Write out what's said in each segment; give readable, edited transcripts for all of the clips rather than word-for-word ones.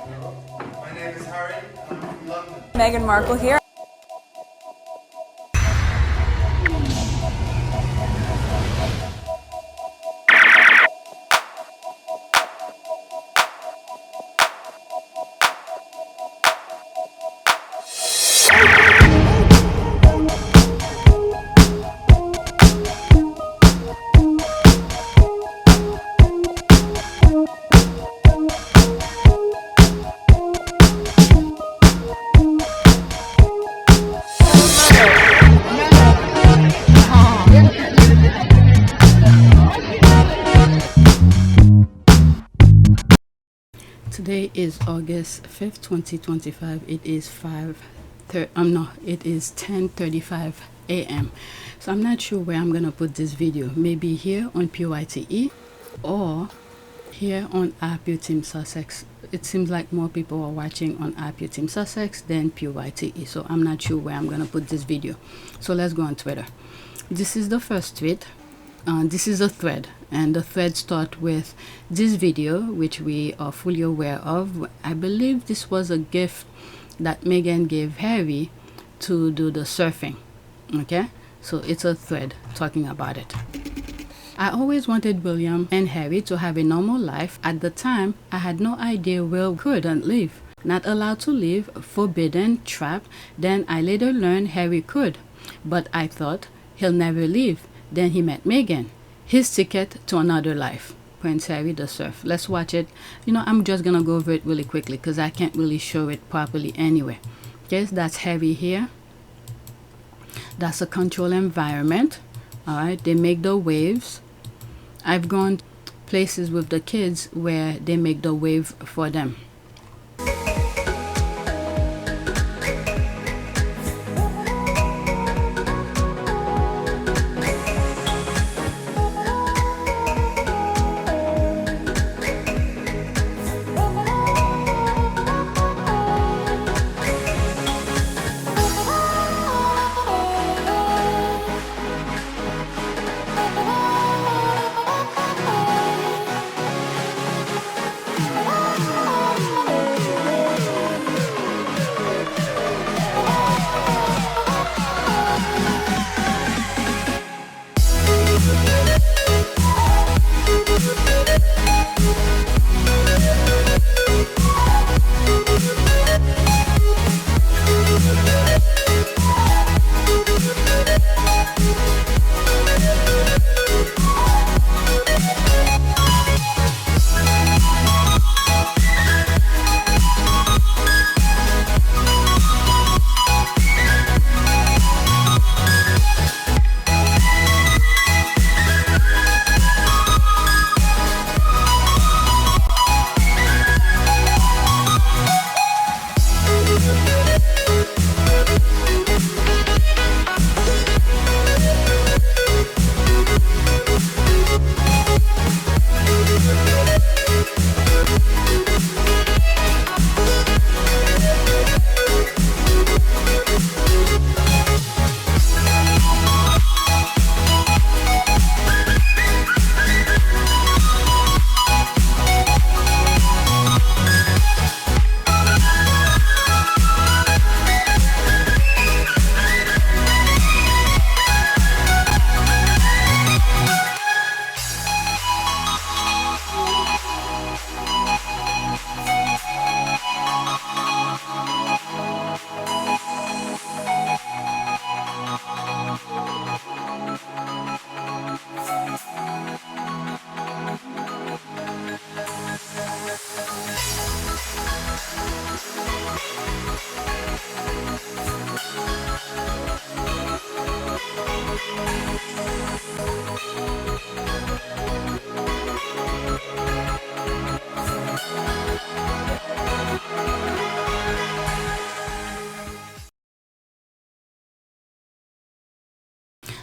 My name is Harry, and I'm from London. Meghan Markle here. Today is August 5th, 2025. It is 10:35 a.m. So I'm not sure where I'm gonna put this video. Maybe here on PYTE or here on APTS Sussex. It seems like more people are watching on APTS Sussex than PYTE. So I'm not sure where I'm gonna put this video. So let's go on Twitter. This is the first tweet. This is a thread, and the thread starts with this video, which we are fully aware of. I believe this was a gift that Meghan gave Harry to do the surfing. Okay, so it's a thread talking about it. I always wanted William and Harry to have a normal life. At the time, I had no idea Will couldn't leave. Not allowed to leave, forbidden, trapped. Then I later learned Harry could, but I thought he'll never leave. Then he met Meghan, his ticket to another life. Prince Harry the Surf. Let's watch it. I'm just gonna go over it really quickly because I can't really show it properly anyway. Okay, so that's Harry here. That's a control environment. Alright, they make the waves. I've gone places with the kids where they make the wave for them.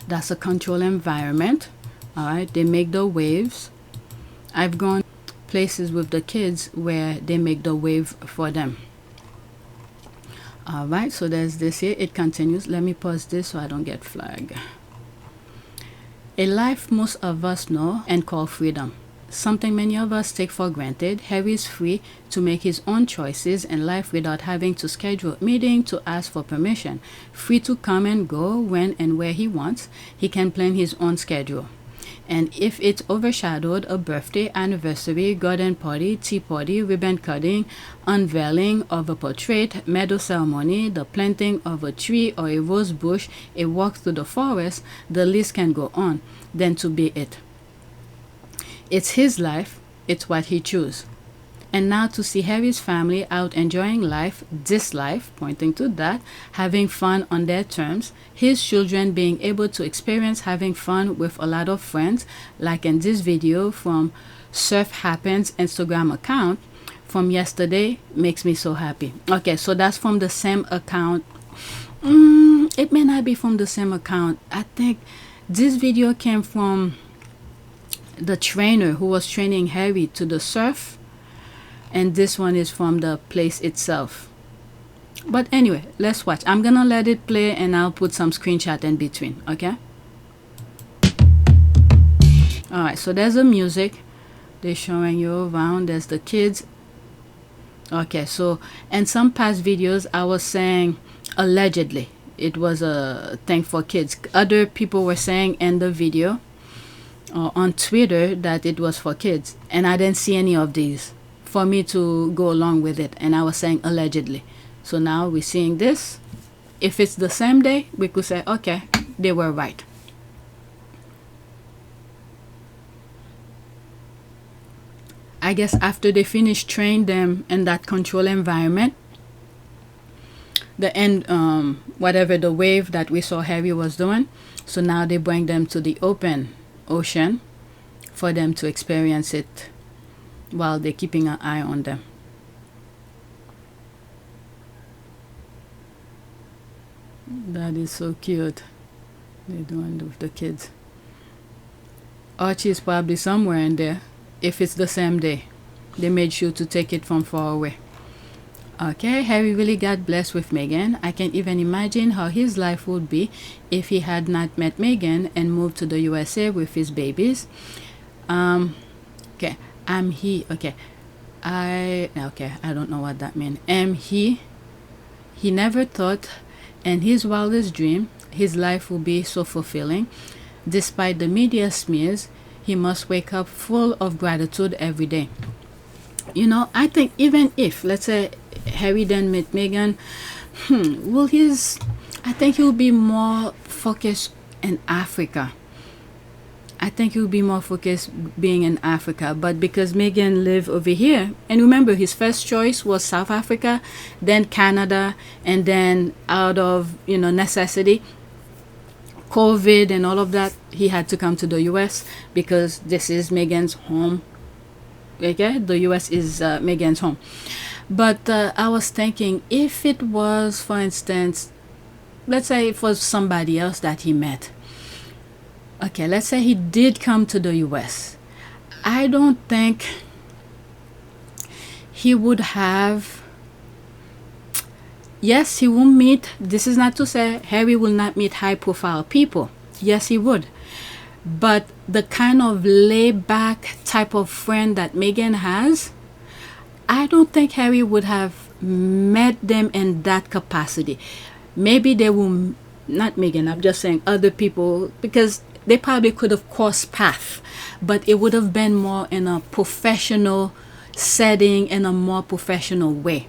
That's a control environment. Alright, they make the waves. I've gone places with the kids where they make the wave for them. Alright, so there's this here. It continues. Let me pause this so I don't get flagged. A life most of us know and call freedom. something many of us take for granted. Harry is free to make his own choices in life without having to schedule a meeting to ask for permission. Free to come and go when and where he wants. He can plan his own schedule. And if it's overshadowed a birthday, anniversary, garden party, tea party, ribbon cutting, unveiling of a portrait, medal ceremony, the planting of a tree or a rose bush, a walk through the forest, the list can go on, then to be it. It's his life, it's what he chose. And now to see Harry's family out enjoying life, this life, pointing to that, having fun on their terms, his children being able to experience having fun with a lot of friends, like in this video from Surf Happens Instagram account from yesterday, makes me so happy. Okay, so that's from the same account. It may not be from the same account. I think this video came from the trainer who was training Harry to the surf, and this one is from the place itself. But anyway, let's watch. I'm gonna let it play and I'll put some screenshot in between. Okay, all right, so there's the music, they're showing you around, there's the kids. Okay, so in some past videos I was saying allegedly it was a thing for kids. Other people were saying in the video on Twitter that it was for kids, and I didn't see any of these for me to go along with it, and I was saying allegedly. So now we're seeing this. If it's the same day, we could say okay, they were right. I guess after they finished training them in that control environment, the end whatever the wave that we saw Harry was doing, so now they bring them to the open ocean for them to experience it while they're keeping an eye on them. That is so cute. They're doing with the kids. Archie is probably somewhere in there. If it's the same day, they made sure to take it from far away. Okay, Harry really got blessed with Meghan. I can't even imagine how his life would be if he had not met Meghan and moved to the USA with his babies. Okay, okay, I don't know what that means. He never thought in his wildest dream his life would be so fulfilling. Despite the media smears, he must wake up full of gratitude every day. You know, I think even if, let's say, Harry then met Meghan, I think he'll be more focused in Africa. I think he'll be more focused being in Africa. But because Meghan live over here, and remember his first choice was South Africa, then Canada, and then out of necessity, COVID and all of that, he had to come to the US because this is Meghan's home. Okay, the US is Meghan's home. But I was thinking, if it was, for instance, let's say it was somebody else that he met. Okay, let's say he did come to the US. I don't think he would have. Yes, he will meet. This is not to say Harry will not meet high profile people. Yes, he would. But the kind of laid back type of friend that Meghan has, I don't think Harry would have met them in that capacity. Maybe they will, not Meghan, I'm just saying other people, because they probably could have crossed paths, but it would have been more in a professional setting, in a more professional way.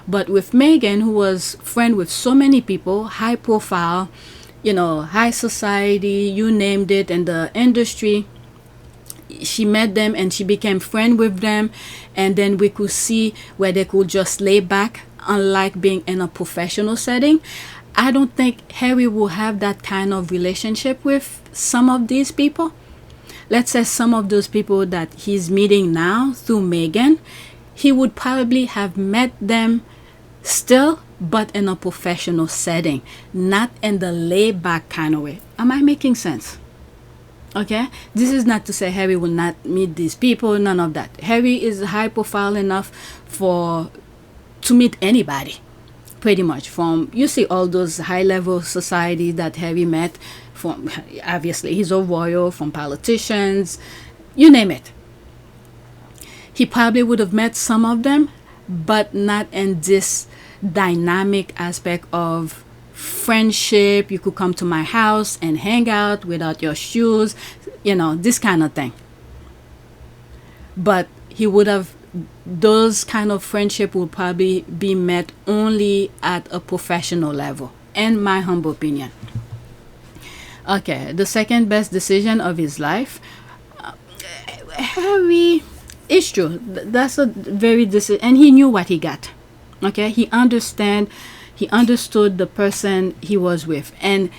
But with Meghan, who was friend with so many people, high profile, high society, you named it, in the industry, she met them and she became friend with them, and then we could see where they could just lay back, unlike being in a professional setting. I don't think Harry will have that kind of relationship with some of these people. Let's say some of those people that he's meeting now through Meghan, he would probably have met them still, but in a professional setting, not in the laid back kind of way. Am I making sense? Okay, this is not to say Harry will not meet these people, none of that. Harry is high profile enough to meet anybody, pretty much. From, you see all those high level society that Harry met from, obviously he's a royal, from politicians, you name it. He probably would have met some of them, but not in this dynamic aspect of friendship. You could come to my house and hang out without your shoes, this kind of thing. But he would have, those kind of friendship will probably be met only at a professional level, in my humble opinion. Okay, the second best decision of his life. Harry, it's true. That's a very decision, and he knew what he got. Okay, he understood the person he was with, and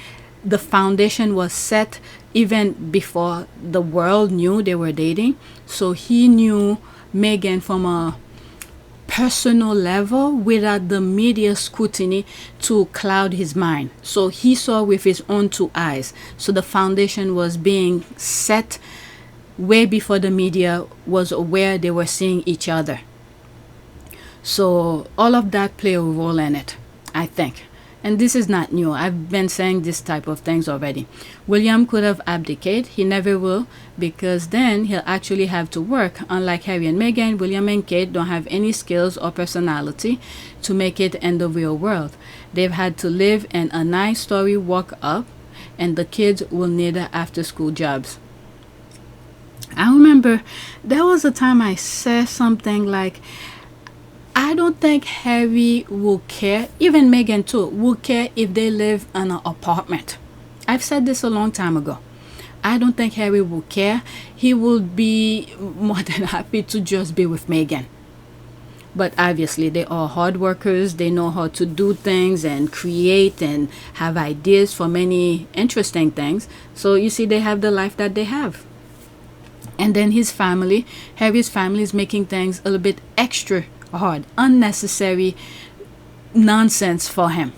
the foundation was set even before the world knew they were dating. So he knew Meghan from a personal level without the media scrutiny to cloud his mind. So he saw with his own two eyes. So the foundation was being set way before the media was aware they were seeing each other. So all of that play a role in it, I think. And this is not new. I've been saying this type of things already. William could have abdicated. He never will, because then he'll actually have to work. Unlike Harry and Meghan, William and Kate don't have any skills or personality to make it in the real world. They've had to live in a 9-story walk up, and the kids will need after-school jobs. I remember there was a time I said something like, I don't think Harry will care, even Meghan too, will care if they live in an apartment. I've said this a long time ago. I don't think Harry will care. He will be more than happy to just be with Meghan. But obviously they are hard workers. They know how to do things and create and have ideas for many interesting things. So you see, they have the life that they have. And then his family, Harry's family, is making things a little bit extra hard, unnecessary nonsense for him.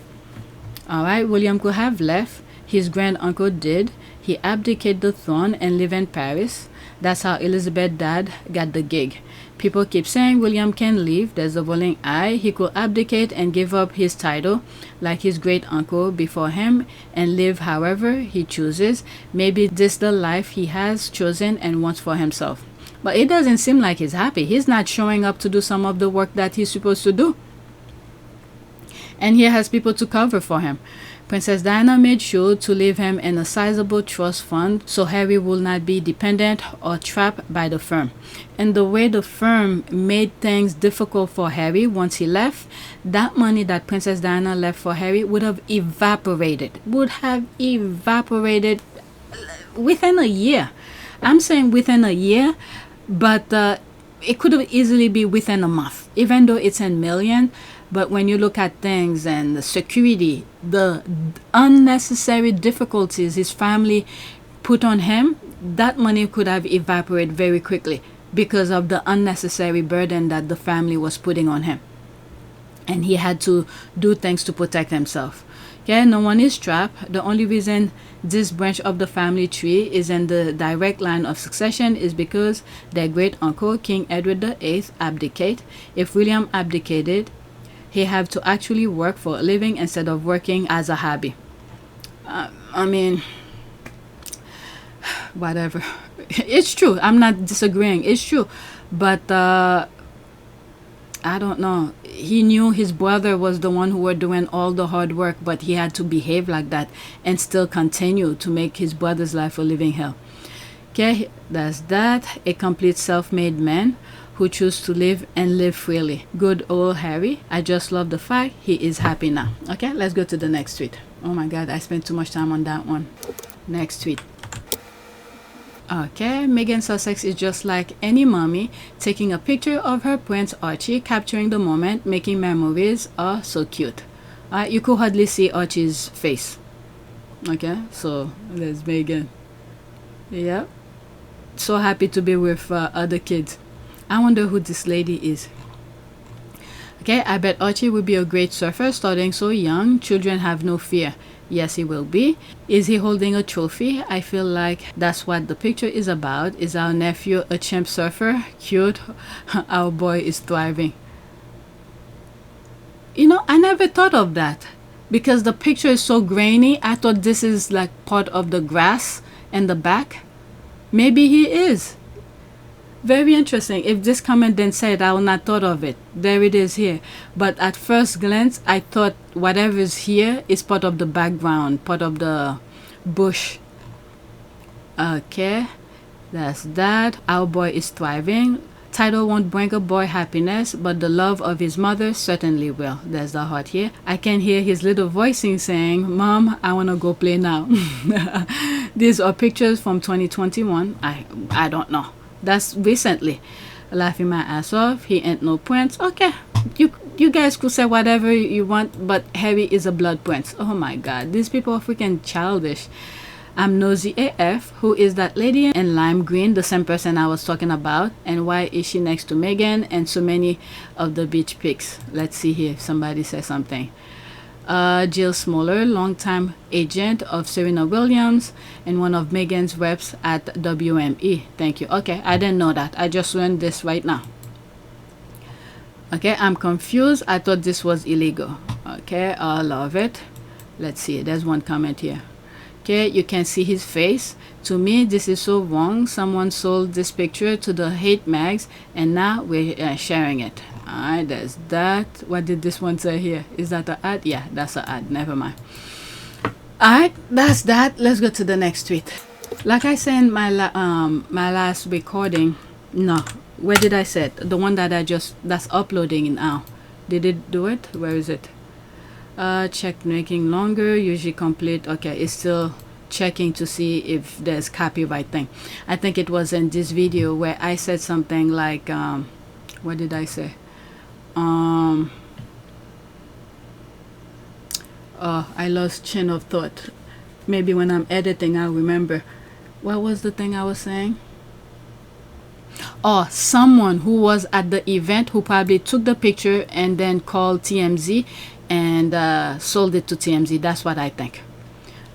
All right, William could have left. His grand uncle did. He abdicated the throne and lived in Paris. That's how Elizabeth's dad got the gig. People keep saying William can leave. There's a rolling eye. He could abdicate and give up his title like his great uncle before him and live however he chooses. Maybe this is the life he has chosen and wants for himself. But it doesn't seem like he's happy. He's not showing up to do some of the work that he's supposed to do. And he has people to cover for him. Princess Diana made sure to leave him in a sizable trust fund so Harry will not be dependent or trapped by the firm. And the way the firm made things difficult for Harry once he left, that money that Princess Diana left for Harry would have evaporated. Within a year. I'm saying within a year, but it could have easily be within a month, even though it's in millions. But when you look at things and the security, the unnecessary difficulties his family put on him, that money could have evaporated very quickly because of the unnecessary burden that the family was putting on him. And he had to do things to protect himself. Okay, no one is trapped. The only reason this branch of the family tree is in the direct line of succession is because their great uncle, King Edward VIII, abdicated. If William abdicated, he had to actually work for a living instead of working as a hobby. I mean, whatever. It's true. I'm not disagreeing. It's true. But I don't know. He knew his brother was the one who were doing all the hard work, but he had to behave like that and still continue to make his brother's life a living hell. Okay, that's that. A complete self-made man who choose to live and live freely. Good old Harry. I just love the fact he is happy now. Okay, let's go to the next tweet. Oh my god, I spent too much time on that one. Next tweet. Okay, Meghan Sussex is just like any mommy, taking a picture of her prince Archie, capturing the moment, making memories. Oh, so cute. You could hardly see Archie's face. Okay, so there's Meghan. Yeah, so happy to be with other kids. I wonder who this lady is. Okay, I bet Archie will be a great surfer starting so young. Children have no fear. Yes, he will be. Is he holding a trophy? I feel like that's what the picture is about. Is our nephew a champ surfer? Cute. Our boy is thriving. You know, I never thought of that because the picture is so grainy. I thought this is like part of the grass in the back. Maybe he is. Very interesting. If this comment didn't say it, I would not thought of it. There it is here. But at first glance, I thought whatever is here is part of the background, part of the bush. Okay, that's that. Our boy is thriving. Title won't bring a boy happiness, but the love of his mother certainly will. There's the heart here. I can hear his little voicing saying, Mom, I want to go play now. These are pictures from 2021. I don't know. That's recently. Laughing my ass off. He ain't no prince. Okay, you guys could say whatever you want, but Harry is a blood prince. Oh my God, these people are freaking childish. I'm nosy AF. Who is that lady in lime green? The same person I was talking about. And why is she next to Meghan and so many of the beach pics? Let's see here if somebody says something. Jill Smoller, longtime agent of Serena Williams and one of Meghan's reps at WME. Thank you. Okay, I didn't know that. I just learned this right now. Okay, I'm confused. I thought this was illegal. Okay, I love it. Let's see. There's one comment here. Okay, you can see his face. To me, this is so wrong. Someone sold this picture to the hate mags and now we're sharing it. Alright, there's that. What did this one say here? Is that an ad? Yeah, that's an ad. Never mind. Alright, that's that. Let's go to the next tweet. Like I said in my last recording, no, where did I say it? The one that that's uploading now. Did it do it? Where is it? Check making longer, usually complete. Okay, it's still checking to see if there's copyright thing. I think it was in this video where I said something like what did I say? Oh, I lost chain of thought. Maybe when I'm editing I'll remember. What was the thing I was saying? Oh, someone who was at the event who probably took the picture and then called TMZ and sold it to TMZ. That's what I think.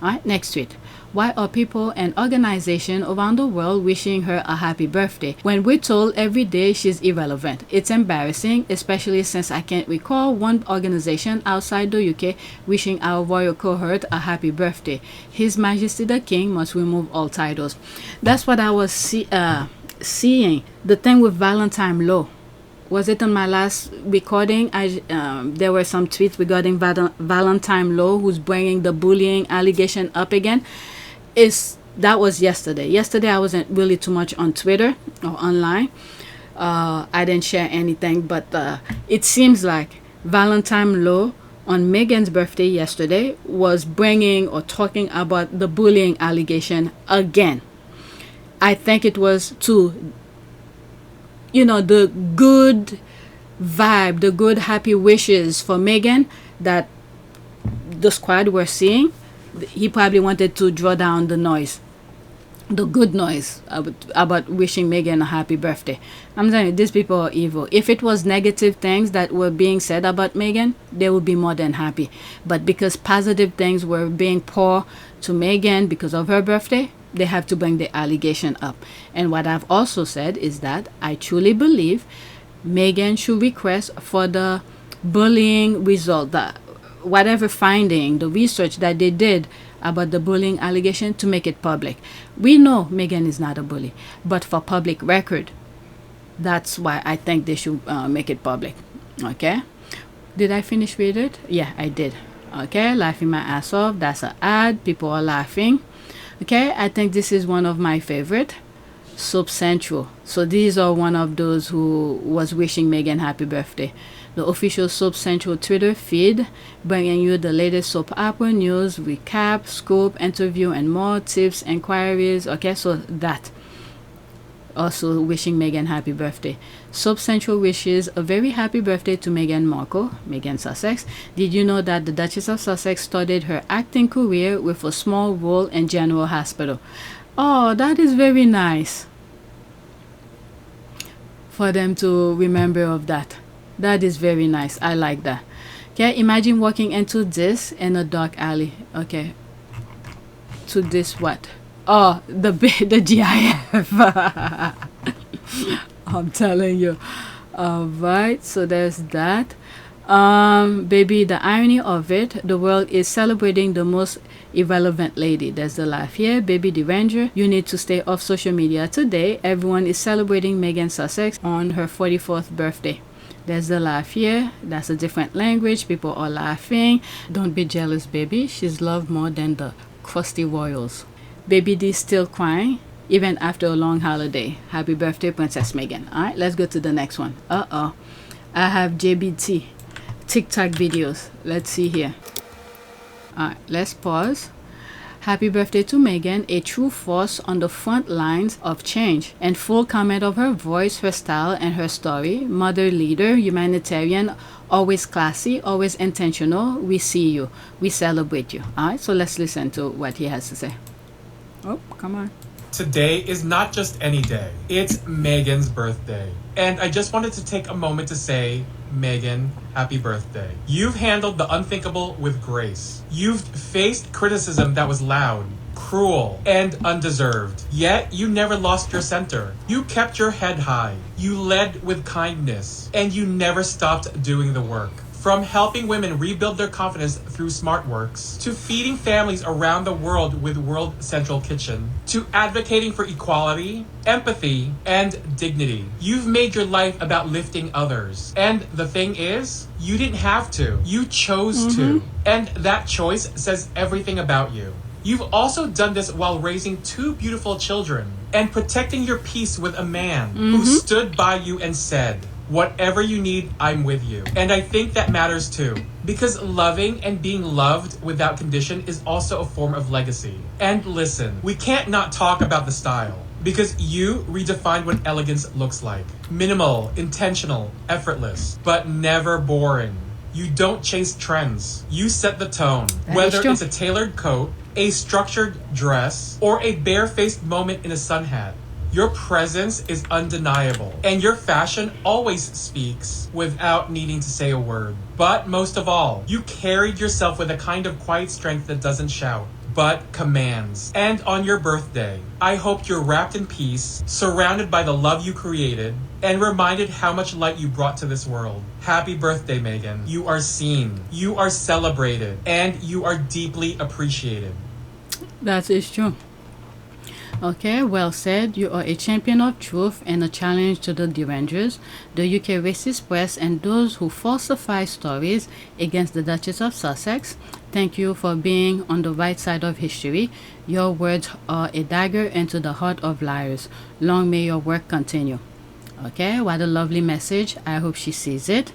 Alright, next tweet. Why are people and organizations around the world wishing her a happy birthday when we're told every day she's irrelevant? It's embarrassing, especially since I can't recall one organization outside the UK wishing our royal cohort a happy birthday. His Majesty the King must remove all titles. That's what I was seeing. The thing with Valentine Law. Was it on my last recording? There were some tweets regarding Valentine Law, who's bringing the bullying allegation up again. That was yesterday. Yesterday I wasn't really too much on Twitter or online. I didn't share anything, but it seems like Valentine Law on Meghan's birthday yesterday was bringing or talking about the bullying allegation again. I think it was to, you know, the good vibe, the good happy wishes for Meghan that the squad were seeing. He probably wanted to draw down the noise, the good noise about wishing Meghan a happy birthday. I'm telling you, these people are evil. If it was negative things that were being said about Meghan, they would be more than happy. But because positive things were being poured to Meghan because of her birthday, they have to bring the allegation up. And what I've also said is that I truly believe Meghan should request for the bullying result, that whatever finding, the research that they did about the bullying allegation, to make it public. We know Meghan is not a bully, but for public record, that's why I think they should make it public. Okay, did I finish with it? Yeah, I did. Okay, laughing my ass off. That's an ad. People are laughing. Okay, I think this is one of my favorite. Soap Central. So these are one of those who was wishing Meghan happy birthday. The official Soap Central Twitter feed, bringing you the latest soap opera news, recap, scoop, interview, and more tips, inquiries. Okay, so that. Also wishing Meghan happy birthday. Soap Central wishes a very happy birthday to Meghan Markle, Meghan Sussex. Did you know that the Duchess of Sussex started her acting career with a small role in General Hospital? Oh, that is very nice for them to remember of that. That is very nice. I like that. Okay, imagine walking into this in a dark alley. Okay, to this what? Oh, the GIF. I'm telling you. All right, so there's that. Baby, the irony of it, the world is celebrating the most irrelevant lady. There's the laugh here. Baby the Ranger, you need to stay off social media today. Everyone is celebrating Meghan Sussex on her 44th birthday. There's the laugh here. That's a different language. People are laughing. Don't be jealous, baby. She's loved more than the crusty royals. Baby D still crying even after a long holiday. Happy birthday, Princess Meghan. Alright, let's go to the next one. I have JBT TikTok videos. Let's see here. Alright, let's pause. Happy birthday to Meghan, a true force on the front lines of change, and full comment of her voice, her style, and her story. Mother, leader, humanitarian, always classy, always intentional. We see you. We celebrate you. Alright, so let's listen to what he has to say. Oh, come on. Today is not just any day. It's Meghan's birthday. And I just wanted to take a moment to say, Meghan, happy birthday. You've handled the unthinkable with grace. You've faced criticism that was loud, cruel, and undeserved. Yet you never lost your center. You kept your head high. You led with kindness. And you never stopped doing the work. From helping women rebuild their confidence through smart works, to feeding families around the world with World Central Kitchen, to advocating for equality, empathy, and dignity. You've made your life about lifting others. And the thing is, you didn't have to. You chose to. And that choice says everything about you. You've also done this while raising 2 beautiful children and protecting your peace with a man who stood by you and said, whatever you need, I'm with you. And I think that matters too. Because loving and being loved without condition is also a form of legacy. And listen, we can't not talk about the style. Because you redefined what elegance looks like. Minimal, intentional, effortless, but never boring. You don't chase trends. You set the tone. Whether it's a tailored coat, a structured dress, or a barefaced moment in a sun hat. Your presence is undeniable, and your fashion always speaks without needing to say a word. But most of all, you carried yourself with a kind of quiet strength that doesn't shout, but commands. And on your birthday, I hope you're wrapped in peace, surrounded by the love you created, and reminded how much light you brought to this world. Happy birthday, Meghan. You are seen, you are celebrated, and you are deeply appreciated. That is true. Okay, well said. You are a champion of truth and a challenge to the derangers, the UK racist press, and those who falsify stories against the Duchess of Sussex. Thank you for being on the right side of history. Your words are a dagger into the heart of liars. Long may your work continue. Okay, what a lovely message. I hope she sees it.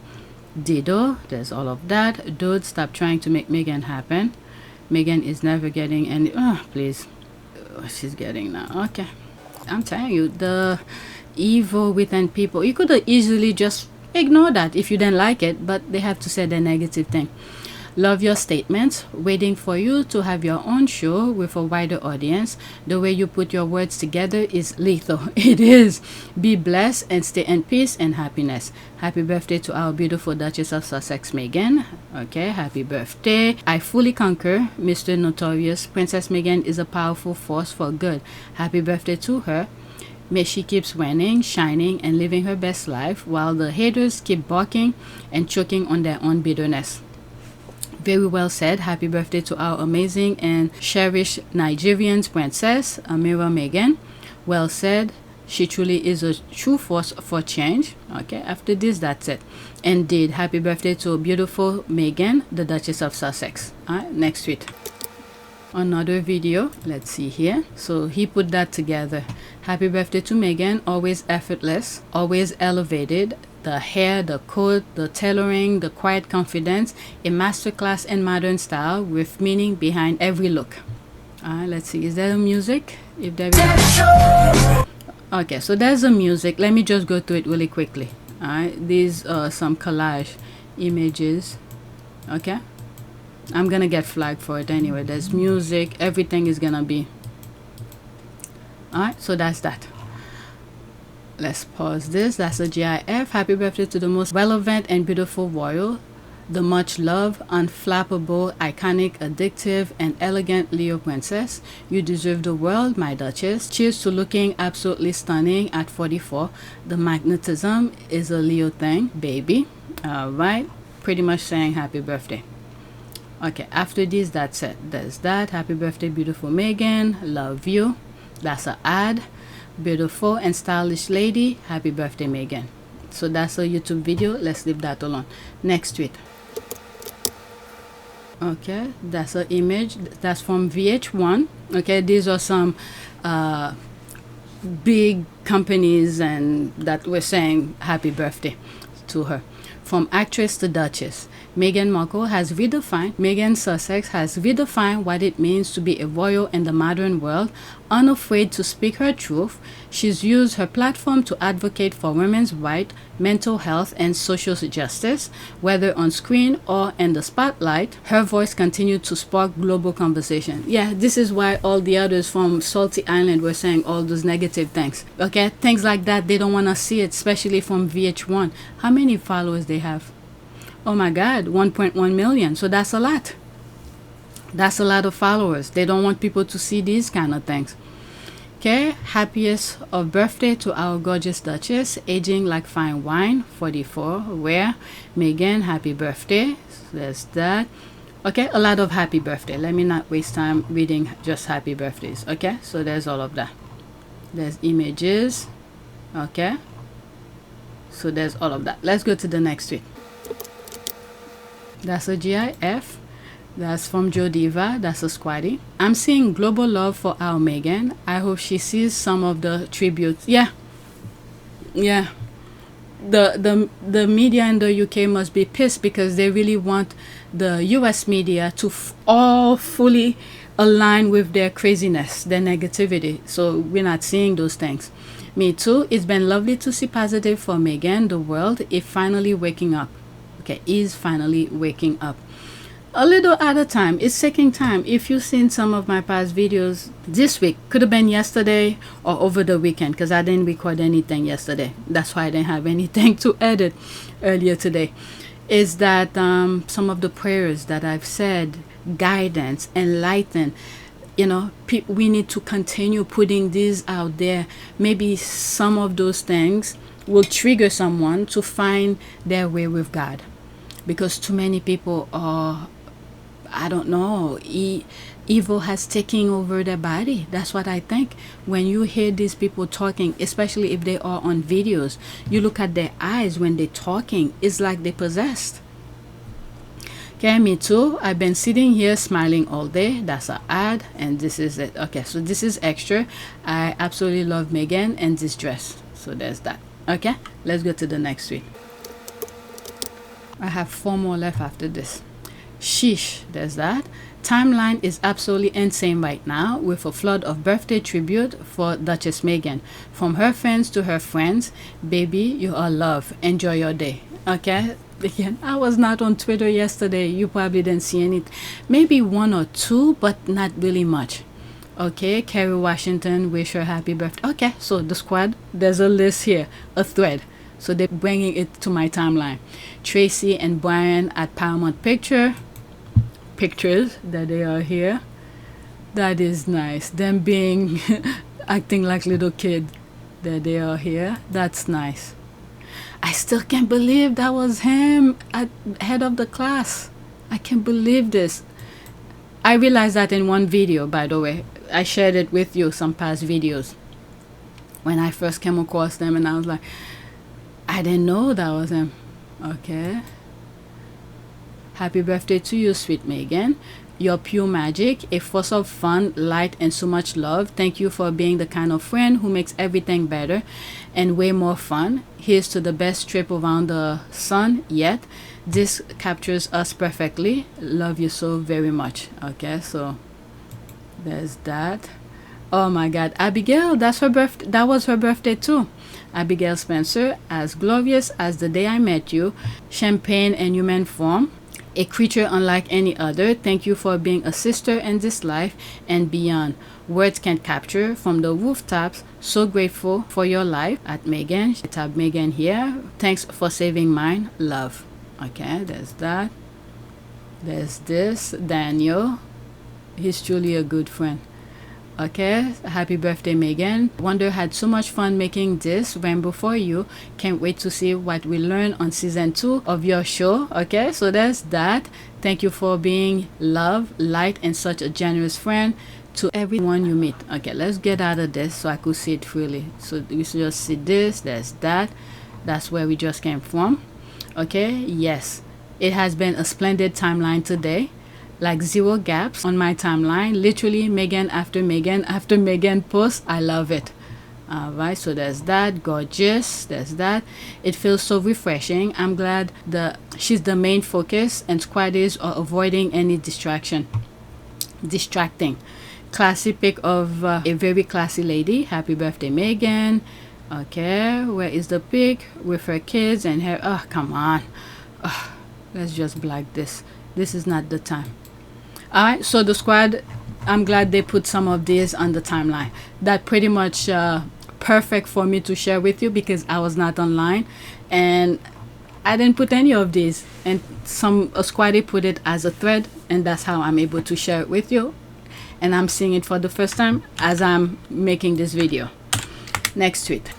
Dido, there's all of that. Dude, stop trying to make Meghan happen. Meghan is never getting any... please. She's getting now. Okay, I'm telling you, the evil within people, you could easily just ignore that if you didn't like it, but they have to say the negative thing. Love your statements. Waiting for you to have your own show with a wider audience. The way you put your words together is lethal. It is. Be blessed and stay in peace and happiness. Happy birthday to our beautiful Duchess of Sussex, Meghan. Okay, happy birthday. I fully concur, Mr. Notorious. Princess Meghan is a powerful force for good. Happy birthday to her. May she keeps winning, shining, and living her best life while the haters keep barking and choking on their own bitterness. Very well said. Happy birthday to our amazing and cherished Nigerian princess, Amira Meghan. Well said. She truly is a true force for change. Okay, after this, that's it. Indeed, happy birthday to beautiful Meghan, the Duchess of Sussex. Next tweet. Another video. Let's see here. So he put that together. Happy birthday to Meghan. Always effortless, always elevated. The hair, the coat, the tailoring, the quiet confidence, a masterclass in modern style with meaning behind every look. Let's see, is there a music? If there is. Okay, so there's a music. Let me just go through it really quickly. These are some collage images. Okay, I'm gonna get flagged for it anyway. There's music, everything is gonna be. Alright, so that's that. Let's pause this. That's a GIF. Happy birthday to the most relevant and beautiful royal, the much loved, unflappable, iconic, addictive, and elegant Leo princess. You deserve the world, my Duchess. Cheers to looking absolutely stunning at 44. The magnetism is a Leo thing, baby. Alright. pretty much saying happy birthday. Okay, after this, that's it. There's that. Happy birthday, beautiful Meghan. Love you. That's an ad. Beautiful and stylish lady. Happy birthday, Meghan. So that's a YouTube video. Let's leave that alone. Next tweet. Okay, that's an image. That's from VH1. Okay, these are some big companies and that were saying happy birthday to her. From actress to Duchess, Meghan Markle has redefined, Meghan Sussex has redefined what it means to be a royal in the modern world. Unafraid to speak her truth, she's used her platform to advocate for women's rights, mental health, and social justice. Whether on screen or in the spotlight, her voice continued to spark global conversation. Yeah, this is why all the others from Salty Island were saying all those negative things. Okay, things like that, they don't want to see it, especially from VH1. How many followers they have? Oh my God, 1.1 million. So that's a lot. That's a lot of followers. They don't want people to see these kind of things. Okay, happiest of birthday to our gorgeous Duchess, aging like fine wine, 44. Where Meghan, happy birthday. So there's that. Okay, a lot of happy birthday. Let me not waste time reading just happy birthdays. Okay, so there's all of that. There's images. Okay, so there's all of that. Let's go to the next tweet. That's a GIF. That's from Joe Diva. That's a squatty. I'm seeing global love for our Meghan. I hope she sees some of the tributes. Yeah. The media in the UK must be pissed because they really want the US media to all fully align with their craziness, their negativity. So we're not seeing those things. Me too. It's been lovely to see positive for Meghan. The world is finally waking up. Okay, is finally waking up. A little at a time. It's taking time. If you've seen some of my past videos this week, could have been yesterday or over the weekend because I didn't record anything yesterday. That's why I didn't have anything to edit earlier today. Is that some of the prayers that I've said, guidance, enlighten, you know, we need to continue putting these out there. Maybe some of those things will trigger someone to find their way with God. Because too many people are, I don't know, evil has taken over their body. That's what I think. When you hear these people talking, especially if they are on videos, you look at their eyes when they're talking, it's like they're possessed. Okay, me too. I've been sitting here smiling all day. That's an ad, and this is it. Okay, so this is extra. I absolutely love Meghan and this dress. So there's that. Okay, let's go to the next week. I have 4 more left after this. Sheesh, there's that. Timeline is absolutely insane right now with a flood of birthday tribute for Duchess Meghan. From her fans to her friends, baby, you are loved. Enjoy your day. Okay, again, I was not on Twitter yesterday. You probably didn't see anything. Maybe 1 or 2, but not really much. Okay, Kerry Washington, wish her happy birthday. Okay, so the squad, there's a list here, a thread. So they're bringing it to my timeline. Tracy and Brian at Paramount Pictures that they are here. That is nice. Them being acting like little kids that they are here. That's nice. I still can't believe that was him at head of the class. I can't believe this. I realized that in one video, by the way. I shared it with you, some past videos. When I first came across them and I was like, I didn't know that was him. Okay. Happy birthday to you, sweet Meghan. You're pure magic, a force of fun, light, and so much love. Thank you for being the kind of friend who makes everything better and way more fun. Here's to the best trip around the sun yet. This captures us perfectly. Love you so very much. Okay, so there's that. Oh my God, Abigail, that's her birthday. That was her birthday too. Abigail Spencer, as glorious as the day I met you, champagne and human form, a creature unlike any other. Thank you for being a sister in this life and beyond. Words can't capture from the rooftops. So grateful for your life. At Meghan, tab Meghan here. Thanks for saving mine. Love. Okay, there's that. There's this. Daniel. He's truly a good friend. Okay, happy birthday, Meghan. Wonder had so much fun making this rainbow for you. Can't wait to see what we learn on season 2 of your show. Okay, so there's that. Thank you for being love, light, and such a generous friend to everyone you meet. Okay, let's get out of this so I could see it freely. So you just see this, there's that. That's where we just came from. Okay, yes, it has been a splendid timeline today. Like 0 gaps on my timeline. Literally Meghan after Meghan after Meghan post. I love it. Alright, so there's that. Gorgeous. There's that. It feels so refreshing. I'm glad she's the main focus and squaddies are avoiding any distracting. Classy pic of a very classy lady. Happy birthday, Meghan. Okay, where is the pic with her kids and her? Oh, come on. Let's just black this. This is not the time. Alright, so the squad, I'm glad they put some of these on the timeline. That pretty much perfect for me to share with you because I was not online and I didn't put any of these, and a squaddy put it as a thread, and that's how I'm able to share it with you. And I'm seeing it for the first time as I'm making this video. Next tweet.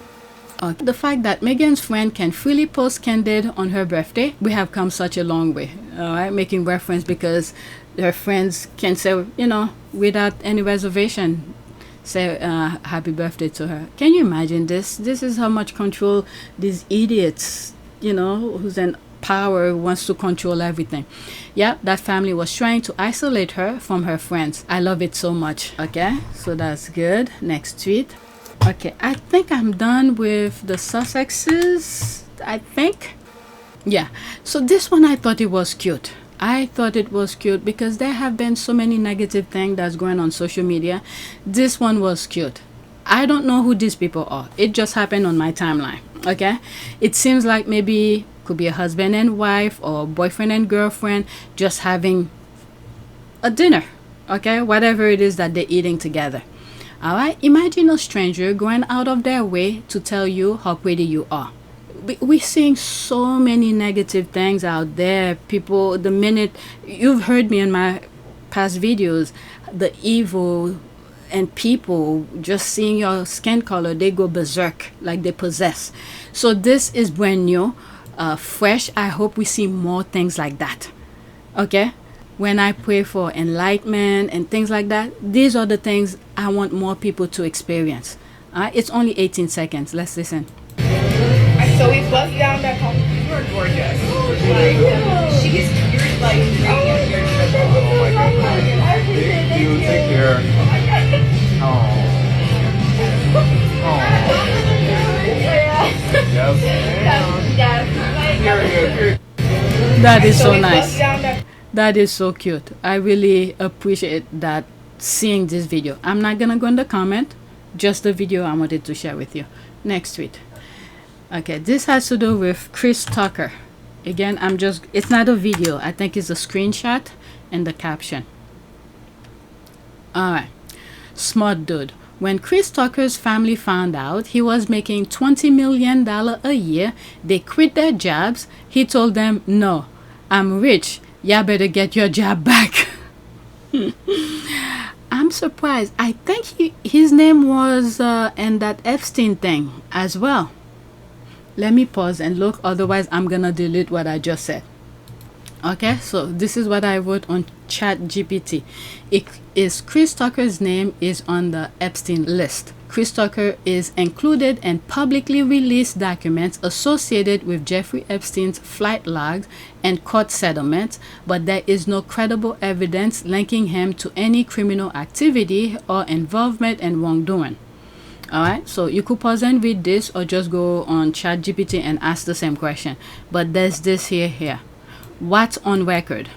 The fact that Meghan's friend can freely post candid on her birthday, we have come such a long way. Alright, making reference because her friends can say, you know, without any reservation, say happy birthday to her. Can you imagine this? This is how much control these idiots, you know, who's in power wants to control everything. Yeah, that family was trying to isolate her from her friends. I love it so much. Okay, so that's good. Next tweet. Okay, I think I'm done with the Sussexes. I think. Yeah, so this one I thought it was cute. I thought it was cute because there have been so many negative things that's going on social media. This one was cute. I don't know who these people are. It just happened on my timeline. Okay, it seems like maybe could be a husband and wife or boyfriend and girlfriend just having a dinner. Okay, whatever it is that they're eating together. Alright, imagine a stranger going out of their way to tell you how pretty you are. We're seeing so many negative things out there. People, the minute you've heard me in my past videos, the evil and people just seeing your skin color, they go berserk like they possess. So this is brand new, fresh. I hope we see more things like that. Okay, when I pray for enlightenment and things like that, these are the things I want more people to experience. It's only 18 seconds. Let's listen. So we bust down that home. You are gorgeous. Like, you're like, oh my God. Thank you. Take care. Oh. Yes. That is so nice. That is so cute. I really appreciate that, seeing this video. I'm not gonna go in the comment, just the video I wanted to share with you. Next tweet. Okay, this has to do with Chris Tucker. Again, it's not a video. I think it's a screenshot and the caption. Alright. Smart dude. When Chris Tucker's family found out he was making $20 million a year, they quit their jobs. He told them, no, I'm rich. Y'all better get your job back. I'm surprised. I think his name was in that Epstein thing as well. Let me pause and look, otherwise I'm gonna delete what I just said. Okay, so this is what I wrote on ChatGPT. Chris Tucker's name is on the Epstein list. Chris Tucker is included in publicly released documents associated with Jeffrey Epstein's flight logs and court settlements, but there is no credible evidence linking him to any criminal activity or involvement in wrongdoing. Alright, so you could pause and read this or just go on ChatGPT and ask the same question. But there's this here. What's on record?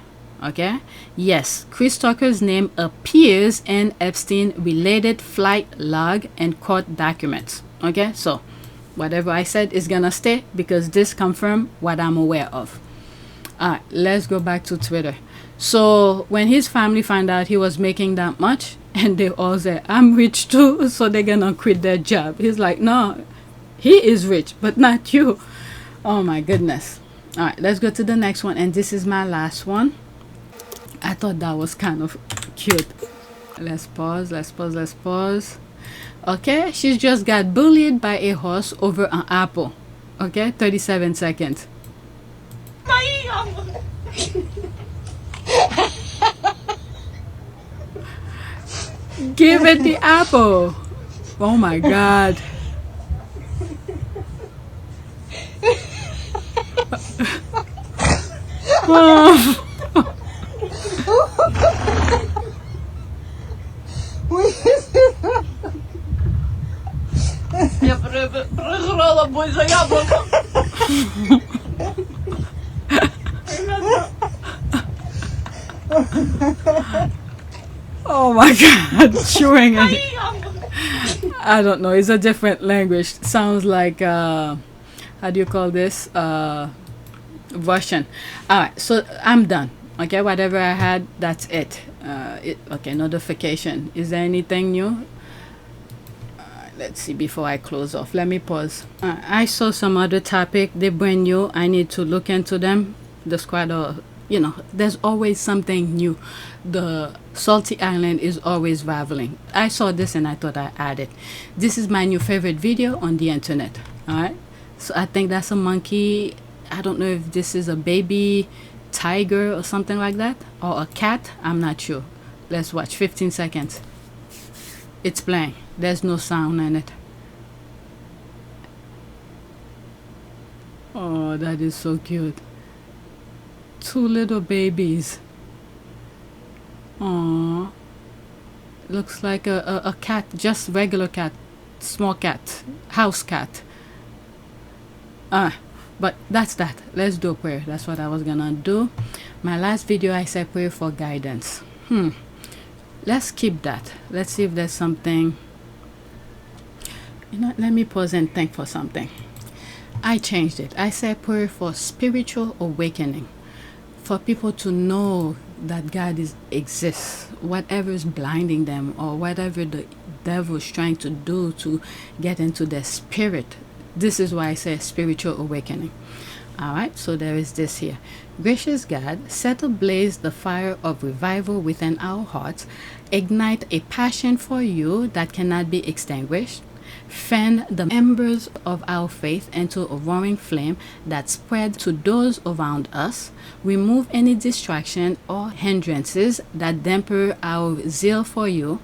Okay, yes, Chris Tucker's name appears in Epstein-related flight log and court documents. Okay, so whatever I said is gonna stay because this confirms what I'm aware of. Alright, let's go back to Twitter. So when his family found out he was making that much, and they all said, I'm rich too, so they're gonna quit their job. He's like, no, he is rich, but not you. Oh my goodness. All right, let's go to the next one, and this is my last one. I thought that was kind of cute. Let's pause, let's pause, let's pause. Okay, she just got bullied by a horse over an apple. Okay, 37 seconds. Give it the apple. Oh my god. Oh. Oh my god, chewing it. I don't know, it's a different language. Sounds like how do you call this? Russian. Alright, so I'm done. Okay, whatever I had, that's it. Okay, notification. Is there anything new? Let's see before I close off. Let me pause. I saw some other topic. They brand new. I need to look into them. The squad, you know, there's always something new. The salty island is always rivaling. I saw this and I thought I added. This is my new favorite video on the internet. All right. So I think that's a monkey. I don't know if this is a baby tiger or something like that, or a cat. I'm not sure. Let's watch. 15 seconds. It's playing. There's no sound in it. Oh, that is so cute. Two little babies. Aww. Looks like a cat, just regular cat, small cat, house cat. But that's that. Let's do a prayer. That's what I was gonna do. My last video I said pray for guidance. Let's keep that. Let's see if there's something. You know, let me pause and think for something. I changed it. I said pray for spiritual awakening. For people to know that God exists. Whatever is blinding them or whatever the devil is trying to do to get into their spirit. This is why I say spiritual awakening. Alright, so there is this here. Gracious God, set ablaze the fire of revival within our hearts. Ignite a passion for you that cannot be extinguished. Fan the embers of our faith into a roaring flame that spread to those around us. Remove any distraction or hindrances that dampen our zeal for you.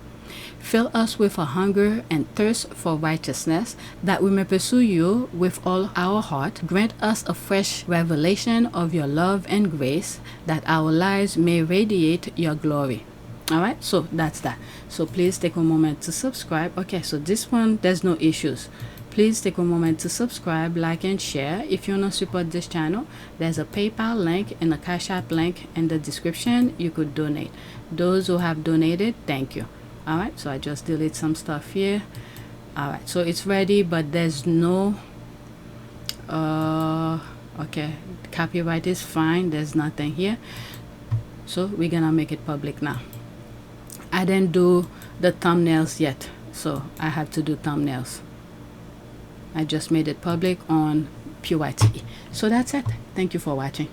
Fill us with a hunger and thirst for righteousness, that we may pursue you with all our heart. Grant us a fresh revelation of your love and grace, that our lives may radiate your glory. Alright, so that's that. So please take a moment to subscribe. Okay, so this one, there's no issues. Please take a moment to subscribe, like, and share. If you want to support this channel, there's a PayPal link and a Cash App link in the description. You could donate. Those who have donated, thank you. Alright, so I just delete some stuff here. Alright, so it's ready, but there's no okay, copyright is fine, there's nothing here. So we're gonna make it public now. I didn't do the thumbnails yet, so I have to do thumbnails. I just made it public on PYTE. So that's it. Thank you for watching.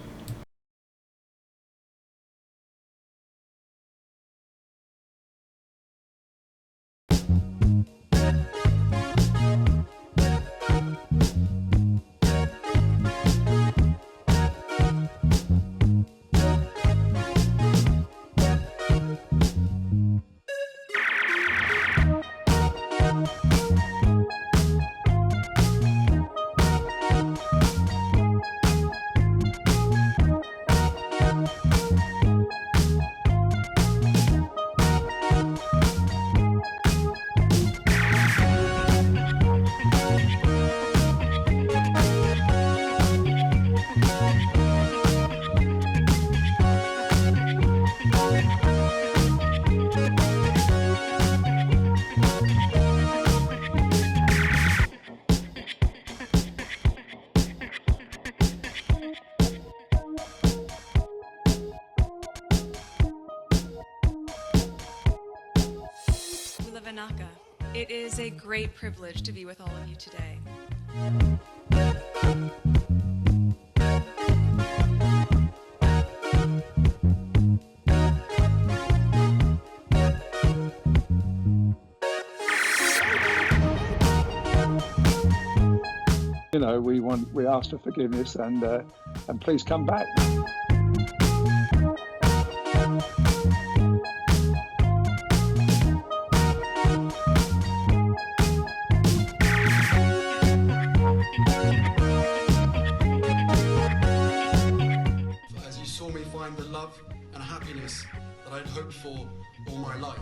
It is a great privilege to be with all of you today. So we ask for forgiveness, and please come back. As you saw me find the love and happiness that I'd hoped for all my life.